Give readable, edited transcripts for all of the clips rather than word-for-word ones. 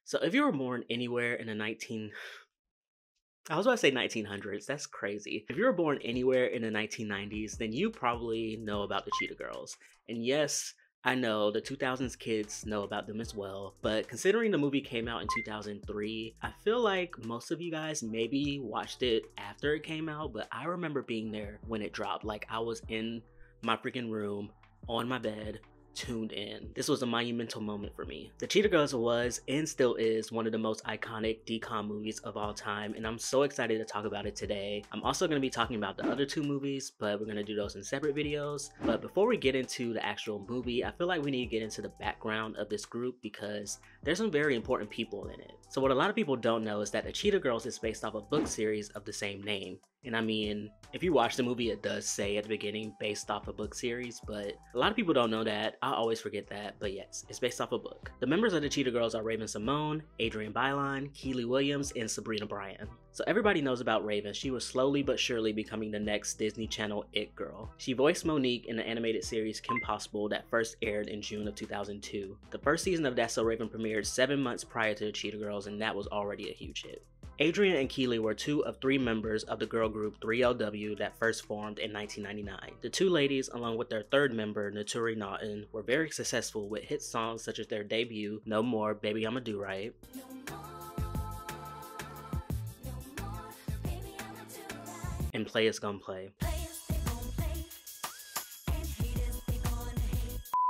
So if you were born anywhere in the I was about to say 1900s, that's crazy. If you were born anywhere in the 1990s, then you probably know about the Cheetah Girls. And yes, I know the 2000s kids know about them as well, but considering the movie came out in 2003, I feel like most of you guys maybe watched it after it came out, but I remember being there when it dropped. Like, I was in my freaking room, on my bed, tuned in. This was a monumental moment for me. The Cheetah Girls was and still is one of the most iconic DCOM movies of all time, and I'm so excited to talk about it today. I'm also going to be talking about the other two movies, but we're going to do those in separate videos. But before we get into the actual movie, I feel like we need to get into the background of this group because there's some very important people in it. So what a lot of people don't know is that the Cheetah Girls is based off a book series of the same name. And I mean, if you watch the movie, it does say at the beginning based off a book series, but a lot of people don't know that. I always forget that, but yes, it's based off a book. The members of the Cheetah Girls are Raven Simone, Adrienne Bailon, Keely Williams, and Sabrina Bryan. So everybody knows about Raven. She was slowly but surely becoming the next Disney Channel it girl. She voiced Monique in the animated series Kim Possible that first aired in June of 2002. The first season of That's So Raven premiered 7 months prior to the Cheetah Girls, and that was already a huge hit. Adrienne and Keely were 2 of 3 members of the girl group 3LW that first formed in 1999. The 2 ladies, along with their 3rd member, Naturi Naughton, were very successful with hit songs such as their debut, No More, Baby I'ma Do Right, and Play Is Gon' Play.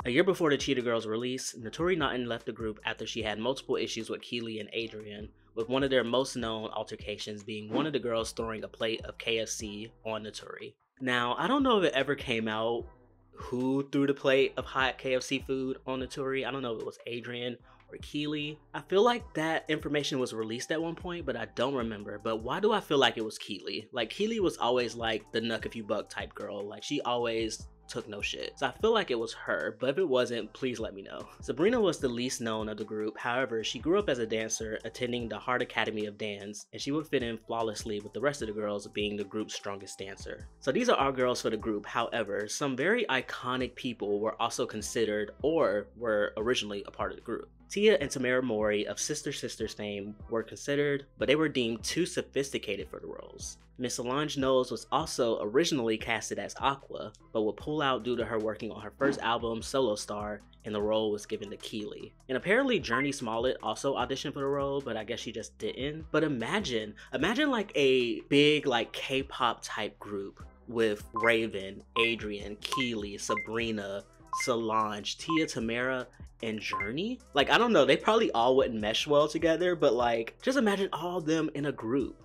A year before the Cheetah Girls release, Naturi Naughton left the group after she had multiple issues with Keely and Adrienne, with one of their most known altercations being one of the girls throwing a plate of KFC on Naturi. Now, I don't know if it ever came out who threw the plate of hot KFC food on Naturi. I don't know if it was Adrienne or Keely. I feel like that information was released at one point, but I don't remember. But why do I feel like it was Keely? Like, Keely was always like the knuck if you buck type girl. Like, she always took no shit. So I feel like it was her, but if it wasn't, please let me know. Sabrina was the least known of the group. However, she grew up as a dancer, attending the Hart Academy of Dance, and she would fit in flawlessly with the rest of the girls, being the group's strongest dancer. So these are our girls for the group. However, some very iconic people were also considered or were originally a part of the group. Tia and Tamara Mori of Sister Sisters fame were considered, but they were deemed too sophisticated for the roles. Miss Solange Knowles was also originally casted as Aqua, but would pull out due to her working on her first album, Solo Star, and the role was given to Keely. And apparently Journey Smollett also auditioned for the role, but I guess she just didn't. But imagine like a big like K-pop type group with Raven, Adrienne, Keely, Sabrina, Solange, Tia, Tamara, and Journey. Like, I don't know, they probably all wouldn't mesh well together, but like, just imagine all of them in a group.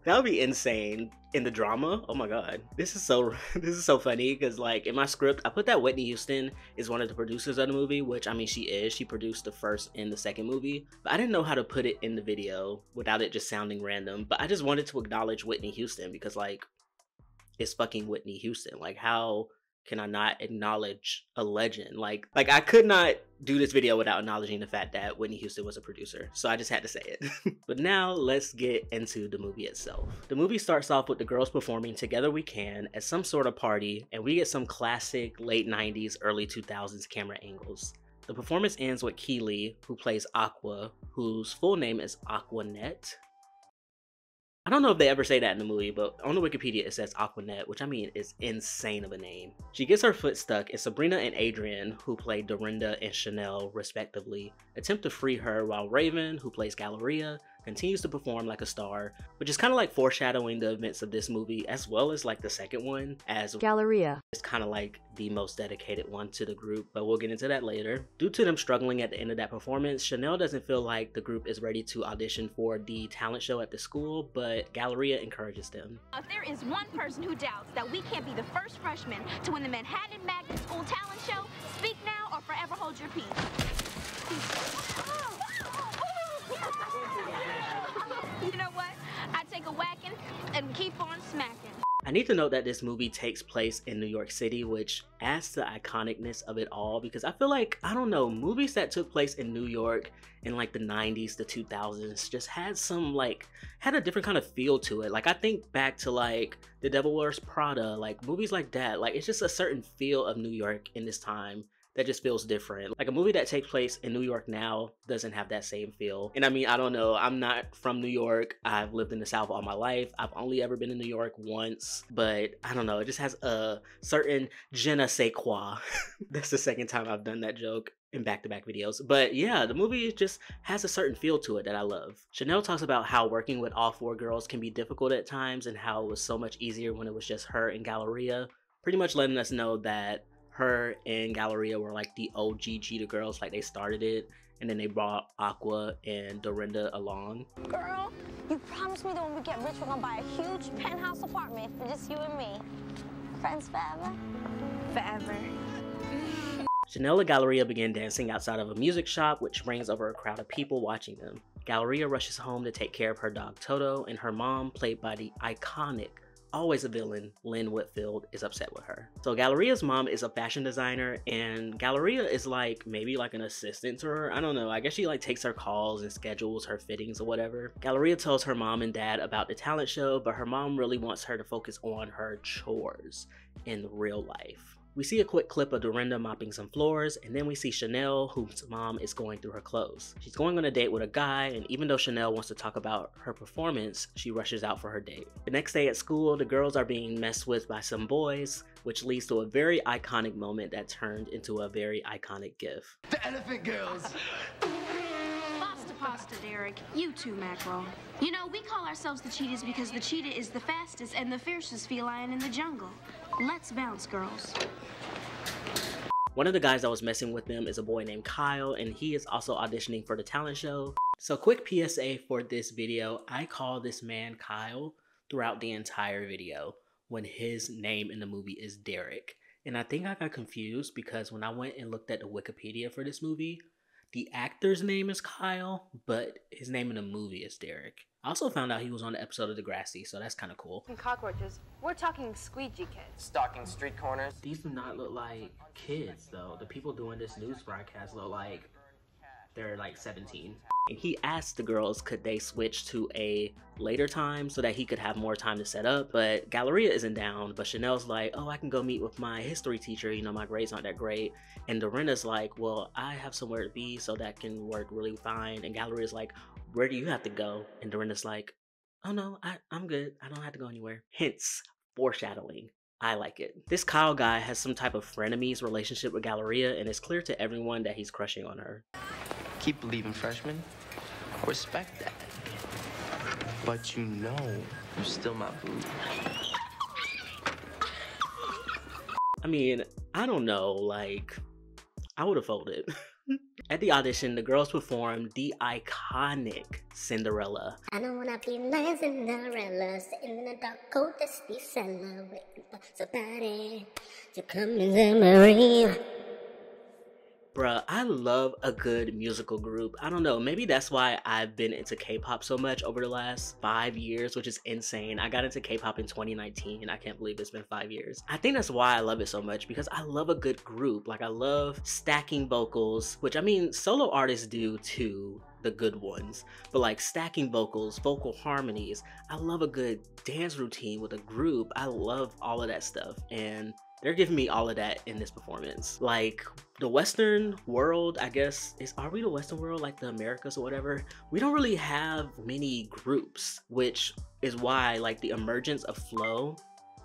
That would be insane. In the drama, oh my god, this is so funny because like in my script I put that Whitney Houston is one of the producers of the movie, which I mean she produced the first and the second movie, but I didn't know how to put it in the video without it just sounding random. But I just wanted to acknowledge Whitney Houston because like it's fucking Whitney Houston. Like, how can I not acknowledge a legend? Like I could not do this video without acknowledging the fact that Whitney Houston was a producer, so I just had to say it. But now let's get into the movie itself. The movie starts off with the girls performing Together We Can at some sort of party, and we get some classic late 90s, early 2000s camera angles. The performance ends with Keely, who plays Aqua, whose full name is Aquanet. I don't know if they ever say that in the movie, but on the Wikipedia it says Aquanet, which I mean is insane of a name. She gets her foot stuck, and Sabrina and Adrienne, who play Dorinda and Chanel respectively, attempt to free her, while Raven, who plays Galleria, continues to perform like a star, which is kind of like foreshadowing the events of this movie as well as like the second one, as Galleria is kind of like the most dedicated one to the group, but we'll get into that later. Due to them struggling at the end of that performance, Chanel doesn't feel like the group is ready to audition for the talent show at the school, but Galleria encourages them. If there is one person who doubts that we can't be the first freshmen to win the Manhattan Magnet School Talent Show, speak now or forever hold your peace. You know what? I take a whacking and keep on smacking. I need to note that this movie takes place in New York City, which adds to the iconicness of it all, because I feel like, I don't know, movies that took place in New York in like the 90s, the 2000s just had some like, had a different kind of feel to it. Like I think back to like The Devil Wears Prada, like movies like that, like it's just a certain feel of New York in this time that just feels different. Like a movie that takes place in New York now doesn't have that same feel. And I mean, I don't know, I'm not from New York. I've lived in the South all my life. I've only ever been in New York once, but I don't know, it just has a certain je ne sais quoi. That's the second time I've done that joke in back-to-back videos. But yeah, the movie just has a certain feel to it that I love. Chanel talks about how working with all four girls can be difficult at times and how it was so much easier when it was just her and Galleria, pretty much letting us know that her and Galleria were like the OG Cheetah girls, like they started it, and then they brought Aqua and Dorinda along. Girl, you promised me that when we get rich, we're gonna buy a huge penthouse apartment for just you and me. Friends forever? Forever. Chanel and Galleria begin dancing outside of a music shop, which brings over a crowd of people watching them. Galleria rushes home to take care of her dog Toto, and her mom, played by the iconic, always a villain, Lynn Whitfield, is upset with her. So Galleria's mom is a fashion designer, and Galleria is like maybe like an assistant to her. I don't know, I guess she like takes her calls and schedules her fittings or whatever. Galleria tells her mom and dad about the talent show, but her mom really wants her to focus on her chores in real life. We see a quick clip of Dorinda mopping some floors, and then we see Chanel, whose mom is going through her clothes. She's going on a date with a guy, and even though Chanel wants to talk about her performance, she rushes out for her date. The next day at school, the girls are being messed with by some boys, which leads to a very iconic moment that turned into a very iconic gif. The elephant girls! Pasta, Derek. You too, Mackerel. You know, we call ourselves the cheetahs because the cheetah is the fastest and the fiercest feline in the jungle. Let's bounce, girls. One of the guys that was messing with them is a boy named Kyle, and he is also auditioning for the talent show. So quick PSA for this video, I call this man Kyle throughout the entire video when his name in the movie is Derek. And I think I got confused because when I went and looked at the Wikipedia for this movie, the actor's name is Kyle, but his name in the movie is Derek. I also found out he was on the episode of Degrassi, so that's kind of cool. Cockroaches. We're talking squeegee kids. Stalking street corners. These do not look like kids, though. The people doing this news broadcast look like they're like 17. And he asked the girls could they switch to a later time so that he could have more time to set up, but Galleria isn't down, but Chanel's like, oh, I can go meet with my history teacher, you know, my grades aren't that great. And Dorinda's like, well, I have somewhere to be, so that can work really fine. And Galleria's like, where do you have to go? And Dorinda's like, oh no, I'm good, I don't have to go anywhere. Hence, foreshadowing. I like it. This Kyle guy has some type of frenemies relationship with Galleria, and it's clear to everyone that he's crushing on her. Keep believing, freshman. Respect that. But you know, you're still my boo. I mean, I don't know, like, I would have folded. At the audition, the girls performed the iconic Cinderella. I don't wanna be like Cinderella, sitting in the dark, cold, dusty cellar, waiting for somebody to come into my room. Bruh, I love a good musical group. I don't know, maybe that's why I've been into K-pop so much over the last 5 years, which is insane. I got into K-pop in 2019, and I can't believe it's been 5 years. I think that's why I love it so much, because I love a good group. Like, I love stacking vocals, which I mean, solo artists do too, the good ones. But like stacking vocals, vocal harmonies, I love a good dance routine with a group. I love all of that stuff, and they're giving me all of that in this performance. Like, the Western world, I guess, are we the Western world, like the Americas or whatever? We don't really have many groups, which is why, like, the emergence of Flow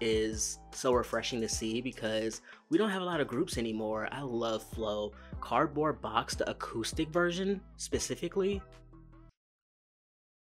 is so refreshing to see, because we don't have a lot of groups anymore. I love Flow. Cardboard Box, the acoustic version, specifically.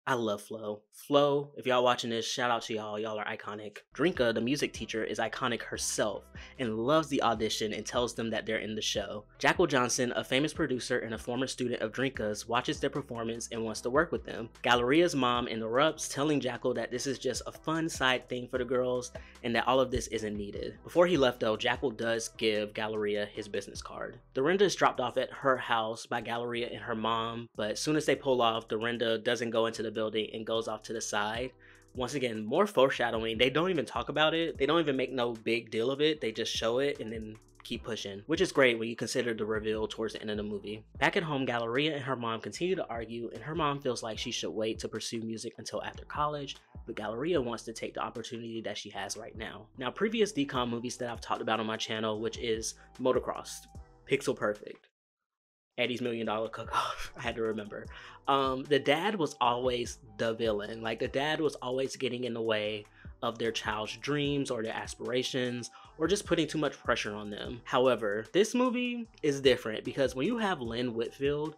I love Flo. Flo, if y'all watching this, shout out to y'all. Y'all are iconic. Drinka, the music teacher, is iconic herself and loves the audition and tells them that they're in the show. Jackal Johnson, a famous producer and a former student of Drinka's, watches their performance and wants to work with them. Galleria's mom interrupts, telling Jackal that this is just a fun side thing for the girls and that all of this isn't needed. Before he left though, Jackal does give Galleria his business card. Dorinda is dropped off at her house by Galleria and her mom, but as soon as they pull off, Dorinda doesn't go into the building and goes off to the side. Once again, more foreshadowing. They don't even talk about it. They don't even make no big deal of it. They just show it and then keep pushing, which is great when you consider the reveal towards the end of the movie. Back at home, Galleria and her mom continue to argue, and her mom feels like she should wait to pursue music until after college, but Galleria wants to take the opportunity that she has right now. Now, previous decom movies that I've talked about on my channel, which is Motocross, Pixel perfect. Eddie's $1 Million Cook-Off. I had to remember. The dad was always the villain. Like, the dad was always getting in the way of their child's dreams or their aspirations, or just putting too much pressure on them. However, this movie is different because when you have Lynn Whitfield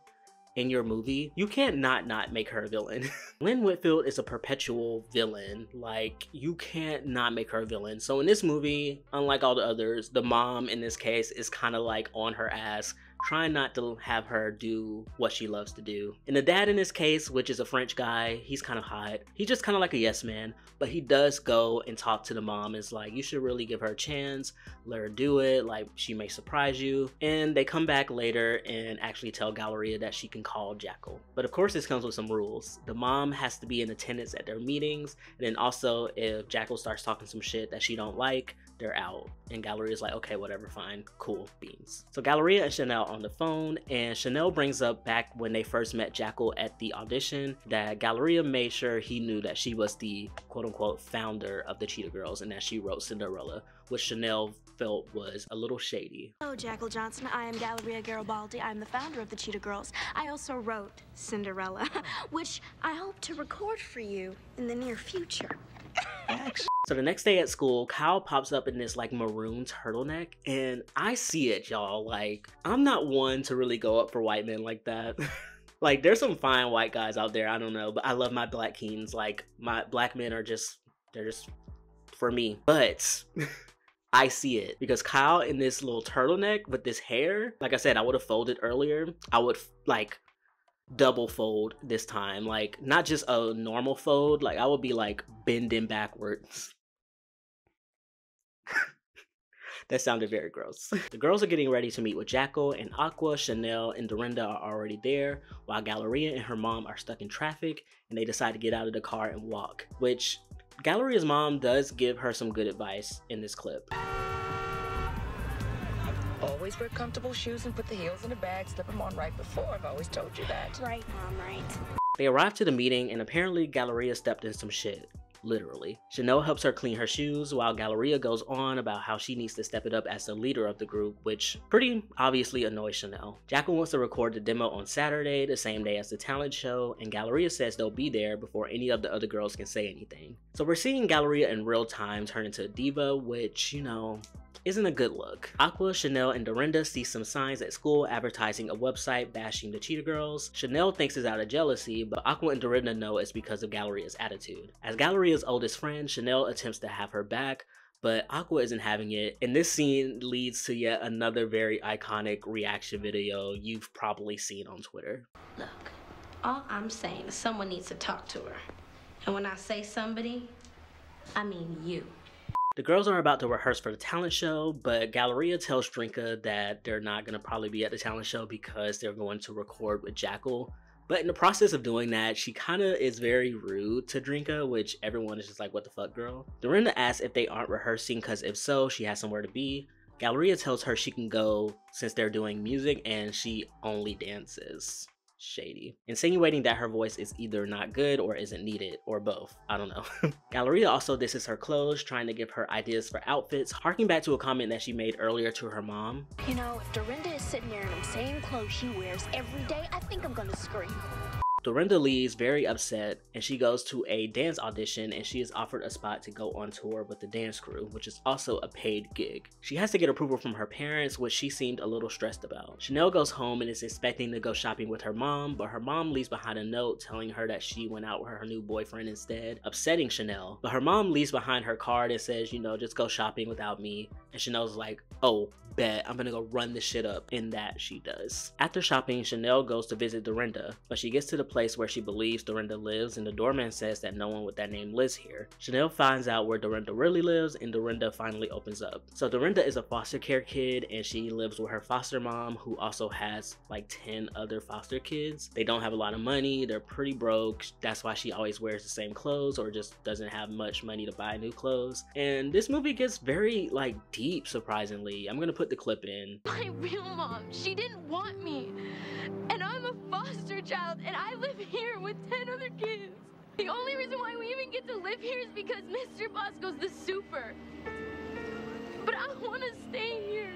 in your movie, you can't not make her a villain. Lynn Whitfield is a perpetual villain. Like, you can't not make her a villain. So in this movie, unlike all the others, the mom in this case is kind of like on her ass, trying not to have her do what she loves to do. And the dad in this case, which is a French guy, he's kind of hot. He's just kind of like a yes man, but he does go and talk to the mom. It's like, you should really give her a chance, let her do it, like she may surprise you. And they come back later and actually tell Galleria that she can call Jackal. But of course this comes with some rules. The mom has to be in attendance at their meetings, and then also if Jackal starts talking some shit that she don't like, they're out. And Galleria's like, okay, whatever, fine, cool beans. So Galleria and Chanel on the phone, and Chanel brings up back when they first met Jackal at the audition that Galleria made sure he knew that she was the quote-unquote founder of the Cheetah Girls and that she wrote Cinderella, which Chanel felt was a little shady. Hello, Jackal Johnson. I am Galleria Garibaldi. I'm the founder of the Cheetah Girls. I also wrote Cinderella, which I hope to record for you in the near future. So the next day at school, Kyle pops up in this like maroon turtleneck, and I see it, y'all. Like, I'm not one to really go up for white men like that. Like, there's some fine white guys out there, I don't know, but I love my black kings. Like, my black men are just, they're just for me. But I see it because Kyle in this little turtleneck with this hair, like I said, I would have folded earlier. I would like double fold this time, like not just a normal fold, like I would be like bending backwards. That sounded very gross. The girls are getting ready to meet with Jackal, and Aqua, Chanel, and Dorinda are already there, while Galleria and her mom are stuck in traffic, and they decide to get out of the car and walk, which Galleria's mom does give her some good advice in this clip. Always wear comfortable shoes and put the heels in the bag, slip them on right before. I've always told you that. Right, Mom, right. They arrive to the meeting, and apparently Galleria stepped in some shit. Literally. Chanel helps her clean her shoes while Galleria goes on about how she needs to step it up as the leader of the group, which pretty obviously annoys Chanel. Jackal wants to record the demo on Saturday, the same day as the talent show, and Galleria says they'll be there before any of the other girls can say anything. So we're seeing Galleria in real time turn into a diva, which, you know, isn't a good look. Aqua, Chanel, and Dorinda see some signs at school advertising a website bashing the Cheetah Girls. Chanel thinks it's out of jealousy, but Aqua and Dorinda know it's because of Galleria's attitude. As Galleria's oldest friend, Chanel attempts to have her back, but Aqua isn't having it, and this scene leads to yet another very iconic reaction video you've probably seen on Twitter. Look, all I'm saying is someone needs to talk to her. And when I say somebody, I mean you. The girls are about to rehearse for the talent show, but Galleria tells Drinka that they're not going to probably be at the talent show because they're going to record with Jackal. But in the process of doing that, she kind of is very rude to Drinka, which everyone is just like, what the fuck, girl? Dorinda asks if they aren't rehearsing because if so, she has somewhere to be. Galleria tells her she can go since they're doing music and she only dances. Shady. Insinuating that her voice is either not good or isn't needed, or both. I don't know. Galleria also disses her clothes, trying to give her ideas for outfits, harking back to a comment that she made earlier to her mom. You know, if Dorinda is sitting there in the same clothes she wears every day, I think I'm gonna scream. Dorinda leaves very upset, and she goes to a dance audition, and she is offered a spot to go on tour with the dance crew, which is also a paid gig. She has to get approval from her parents, which she seemed a little stressed about. Chanel goes home and is expecting to go shopping with her mom, but her mom leaves behind a note telling her that she went out with her new boyfriend instead, upsetting Chanel. But her mom leaves behind her card and says, you know, just go shopping without me. And Chanel's like, oh, bet, I'm gonna go run this shit up. And that she does. After shopping, Chanel goes to visit Dorinda, but she gets to the place where she believes Dorinda lives, and the doorman says that no one with that name lives here. Chanel finds out where Dorinda really lives, and Dorinda finally opens up. So Dorinda is a foster care kid, and she lives with her foster mom, who also has like 10 other foster kids. They don't have a lot of money, they're pretty broke. That's why she always wears the same clothes or just doesn't have much money to buy new clothes. And this movie gets very like deep, surprisingly. I'm gonna put the clip in. My real mom, she didn't want me. And I'm a foster child, and I live here with 10 other kids. The only reason why we even get to live here is because Mr. Bosco's the super. But I want to stay here.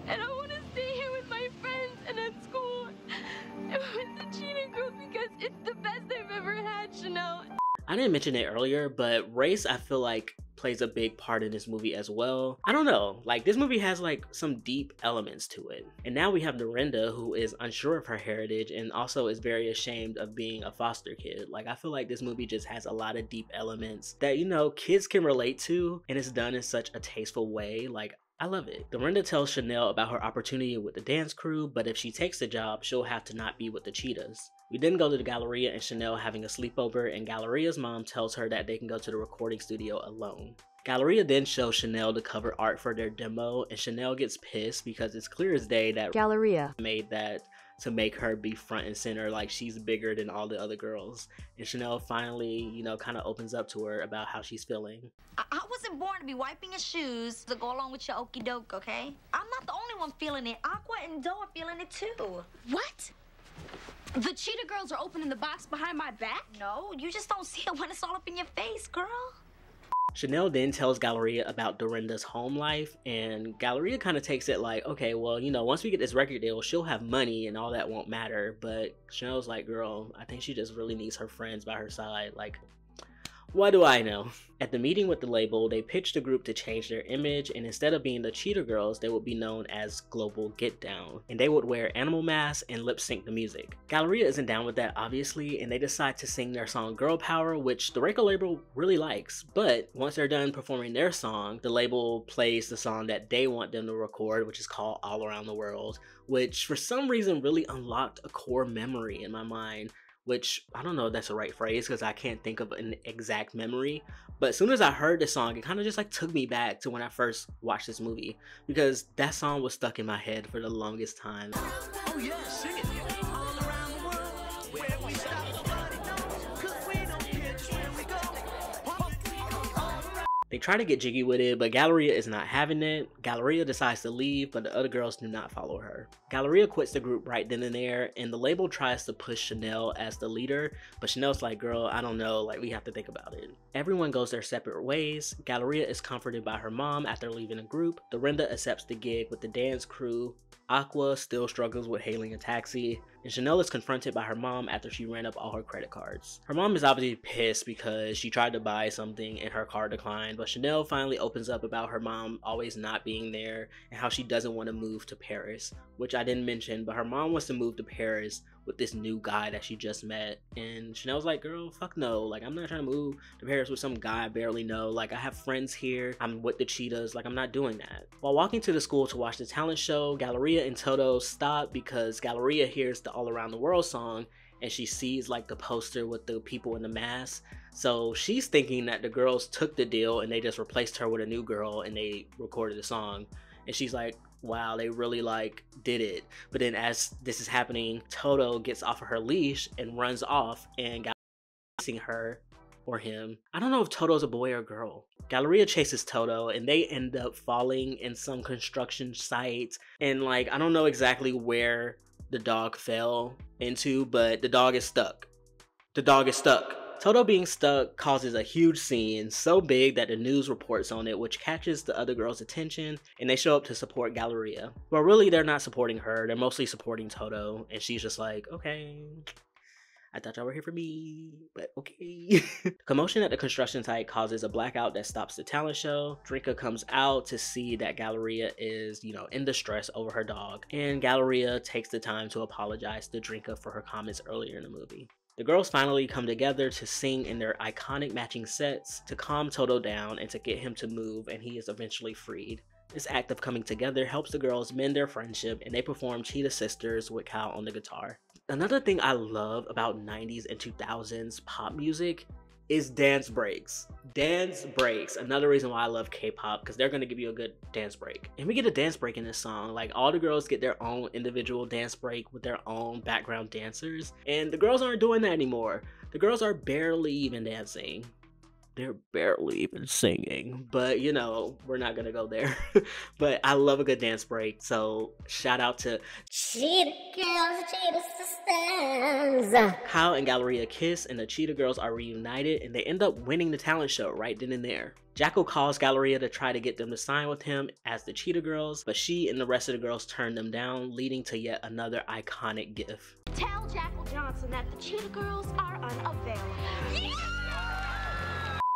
And I want to stay here with my friends and at school and with the cheetah girls because it's the best I've ever had, Chanel. I didn't mention it earlier, but race I feel like plays a big part in this movie as well. I don't know, like this movie has like some deep elements to it. And now we have Dorinda, who is unsure of her heritage and also is very ashamed of being a foster kid. Like I feel like this movie just has a lot of deep elements that, you know, kids can relate to, and it's done in such a tasteful way. Like I love it. Dorinda tells Chanel about her opportunity with the dance crew, but if she takes the job, she'll have to not be with the cheetahs. We then go to the Galleria and Chanel having a sleepover, and Galleria's mom tells her that they can go to the recording studio alone. Galleria then shows Chanel the cover art for their demo, and Chanel gets pissed because it's clear as day that Galleria made that to make her be front and center, like she's bigger than all the other girls. And Chanel finally, you know, kind of opens up to her about how she's feeling. I wasn't born to be wiping your shoes to go along with your okey doke, okay? I'm not the only one feeling it. Aqua and Doe are feeling it too. What? The cheetah girls are opening the box behind my back? No, you just don't see it when it's all up in your face, girl. Chanel then tells Galleria about Dorinda's home life, and Galleria kind of takes it like, okay, well, you know, once we get this record deal, she'll have money and all that won't matter. But Chanel's like, girl, I think she just really needs her friends by her side. Like, what do I know? At the meeting with the label, they pitched the group to change their image, and instead of being the Cheetah Girls, they would be known as Global Get Down, and they would wear animal masks and lip sync the music. Galleria isn't down with that, obviously, and they decide to sing their song Girl Power, which the record label really likes. But once they're done performing their song, the label plays the song that they want them to record, which is called All Around the World, which for some reason really unlocked a core memory in my mind. Which, I don't know if that's the right phrase because I can't think of an exact memory. But as soon as I heard the song, it kind of just like took me back to when I first watched this movie. Because that song was stuck in my head for the longest time. Oh yeah, sing it. All around the world, where we stop, nobody knows, 'cause we don't care just where we go. They try to get jiggy with it, but Galleria is not having it. Galleria decides to leave, but the other girls do not follow her. Galleria quits the group right then and there, and the label tries to push Chanel as the leader, but Chanel's like, girl, I don't know, like we have to think about it. Everyone goes their separate ways. Galleria is comforted by her mom after leaving the group. Dorinda accepts the gig with the dance crew. Aqua still struggles with hailing a taxi, and Chanel is confronted by her mom after she ran up all her credit cards. Her mom is obviously pissed because she tried to buy something and her card declined, but Chanel finally opens up about her mom always not being there and how she doesn't want to move to Paris, which I didn't mention, but her mom wants to move to Paris with this new guy that she just met, and Chanel's like, girl, fuck no, like I'm not trying to move to Paris with some guy I barely know, like I have friends here, I'm with the cheetahs, like I'm not doing that. While walking to the school to watch the talent show, Galleria and Toto stop because Galleria hears the All Around the World song and she sees like the poster with the people in the mask, so she's thinking that the girls took the deal and they just replaced her with a new girl and they recorded the song, and she's like, wow, they really like did it. But then as this is happening, Toto gets off of her leash and runs off, and Galleria chasing her or him. I don't know if Toto's a boy or a girl. Galleria chases Toto and they end up falling in some construction site, and like I don't know exactly where the dog fell into, but the dog is stuck. The dog is stuck. Toto being stuck causes a huge scene, so big that the news reports on it, which catches the other girls' attention, and they show up to support Galleria. But really, they're not supporting her, they're mostly supporting Toto, and she's just like, okay, I thought y'all were here for me, but okay. Commotion at the construction site causes a blackout that stops the talent show. Drinka comes out to see that Galleria is, you know, in distress over her dog, and Galleria takes the time to apologize to Drinka for her comments earlier in the movie. The girls finally come together to sing in their iconic matching sets to calm Toto down and to get him to move, and he is eventually freed. This act of coming together helps the girls mend their friendship, and they perform Cheetah Sisters with Cal on the guitar. Another thing I love about 90s and 2000s pop music is dance breaks. Dance breaks. Another reason why I love K-pop, because they're going to give you a good dance break. And we get a dance break in this song. Like, all the girls get their own individual dance break with their own background dancers. And the girls aren't doing that anymore. The girls are barely even dancing. they're barely even singing, but you know, we're not gonna go there. But I love a good dance break, so shout out to Cheetah girls, cheetah sisters. Kyle and Galleria kiss, and the Cheetah Girls are reunited, and they end up winning the talent show right then and there. Jacko calls Galleria to try to get them to sign with him as the Cheetah Girls, but she and the rest of the girls turn them down, leading to yet another iconic gif. Tell Jackal Johnson that the Cheetah Girls are unavailable.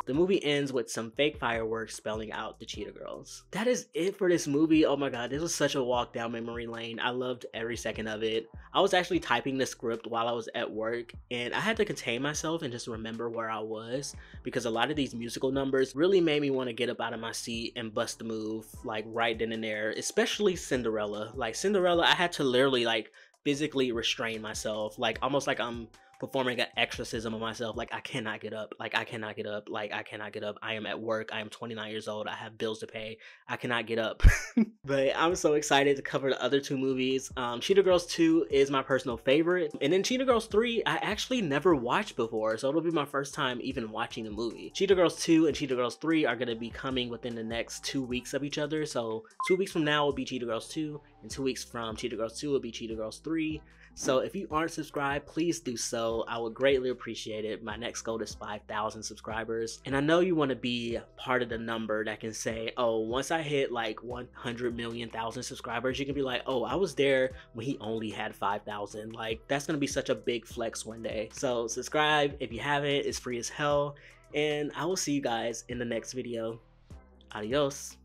The movie ends with some fake fireworks spelling out the Cheetah Girls. That is it for this movie. Oh my god, this was such a walk down memory lane. I loved every second of it. I was actually typing the script while I was at work, and I had to contain myself and just remember where I was, because a lot of these musical numbers really made me want to get up out of my seat and bust a move like right then and there, especially Cinderella. Like Cinderella, I had to literally like physically restrain myself, like almost like I'm performing an exorcism of myself. Like I cannot get up, like I cannot get up, like I cannot get up. I am at work, I am 29 years old, I have bills to pay, I cannot get up. But I'm so excited to cover the other two movies. Cheetah Girls 2 is my personal favorite, and then Cheetah Girls 3 I actually never watched before, so it'll be my first time even watching the movie. Cheetah Girls 2 and Cheetah Girls 3 are going to be coming within the next 2 weeks of each other, so 2 weeks from now will be Cheetah Girls 2, and 2 weeks from Cheetah Girls 2 will be Cheetah Girls 3. So if you aren't subscribed, please do so. I would greatly appreciate it. My next goal is 5,000 subscribers. And I know you want to be part of the number that can say, oh, once I hit like 100 million thousand subscribers, you can be like, oh, I was there when he only had 5,000. Like, that's going to be such a big flex one day. So subscribe if you haven't. It's free as hell. And I will see you guys in the next video. Adios.